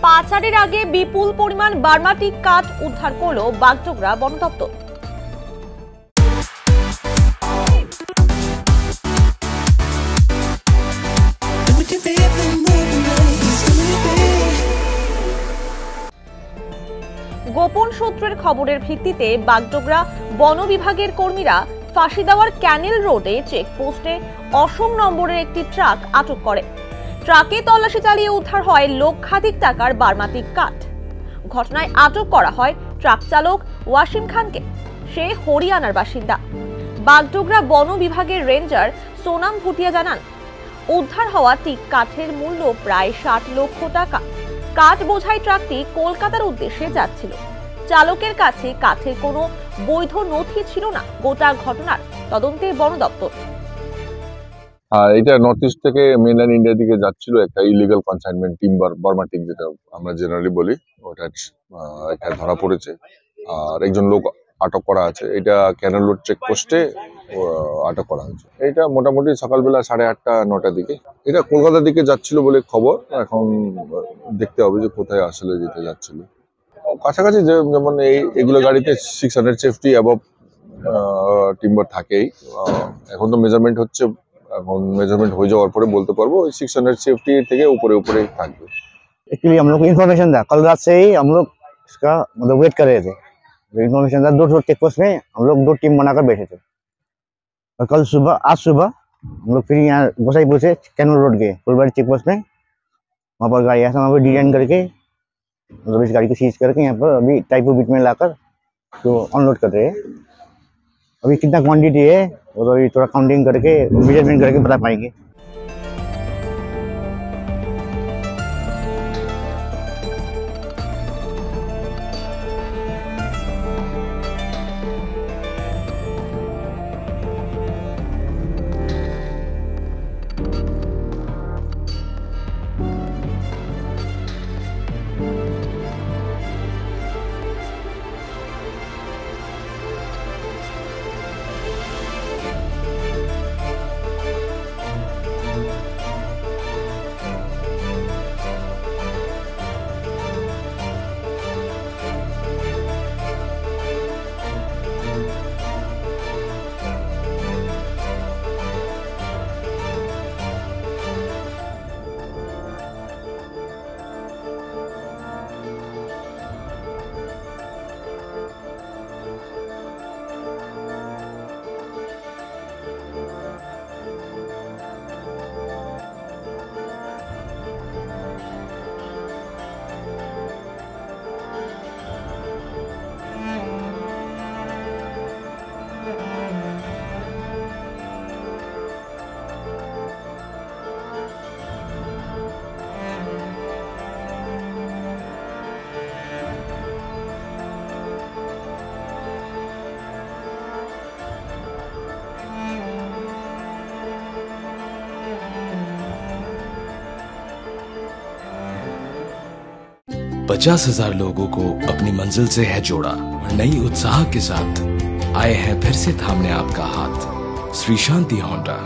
পাচারের আগে বিপুল পরিমাণ বার্মাটিক কাঠ উদ্ধার করল বাগডোগরা বন দপ্তর। গোপন সূত্রের খবরের ভিত্তিতে বাগডোগরা বন বিভাগের কর্মীরা ফাঁসি দেওয়ার ক্যানেল রোডে চেকপোস্টে অসম নম্বরের একটি ট্রাক আটক করে। ট্রাকে তল্লাশি চালিয়ে উদ্ধার হয় লক্ষাধিক টাকার বার্মাটিক কাঠ। ঘটনায় আটক করা হয় ট্রাক চালক ওয়াসিম খানকে। সে হরিয়ানার বাসিন্দা। বাগডোগরা বন বিভাগের রেঞ্জার সোনাম ভুটিয়া জানান, উদ্ধার হওয়া টিক কাঠের মূল্য প্রায় 60 লক্ষ টাকা। কাঠ বোঝাই ট্রাকটি কলকাতার উদ্দেশ্যে যাচ্ছিল। চালকের কাছে কাঠের কোনো বৈধ নথি ছিল না। গোটা ঘটনার তদন্তে বন দপ্তর। এটা নর্থ ইস্ট থেকে মেনল্যান্ড ইন্ডিয়ার দিকে যাচ্ছিল একটা ইলিগাল কনসাইনমেন্ট টিম্বার বার্মাটিক, যেটা আমরা জেনারেলি বলি, ওটা ধরা পড়েছে। আর একজন লোক আটক করা আছে। এটা ক্যানেল রোড চেকপোস্টে আটক করা হয়েছে। এটা মোটামুটি সকালবেলা 8:30-9টার দিকে। এটা কলকাতার দিকে যাচ্ছিল বলে খবর। এখন দেখতে হবে যে কোথায় আসলে যেতে যাচ্ছিল। কাছাকাছি যেমন এগুলো গাড়িতে 600 সেফটি অ্যাবভ টিম্বার থাকেই। এখন তো মেজারমেন্ট হচ্ছে, এখন मेजरमेंट हो जाওয়ার পরে বলতে পারবো 600 सेफ्टी থেকে ऊपर থাকবে। एक्चुअली हम लोग को इन्फॉर्मेशन था, कल रात से ही हम लोग इसका मतलब वेट कर रहे थे। इन्फॉर्मेशन था 2 चेक पोस्ट में हम लोग 2 टीम बनाकर बैठे थे। और आज सुबह हम लोग फिर यहाँ गोसाईपुर से कैनल रोड गए फुलबाड़ी चेक पोस्ट में। वहाँ पर गाड़ी ऐसा वहाँ पर डिजाइन करके मतलब इस गाड़ी को सीज करके यहाँ पर अभी टाइपो बीट में लाकर तो अनलोड कर रहे हैं। अभी कितना क्वांटिटी है और अभी थोड़ा काउंटिंग करके मेजरमेंट करके बता पाएंगे। $50,000 लोगों को अपनी मंजिल से है जोड़ा और नई उत्साह के साथ आए हैं फिर से थामने आपका हाथ। श्री शांति होंडा।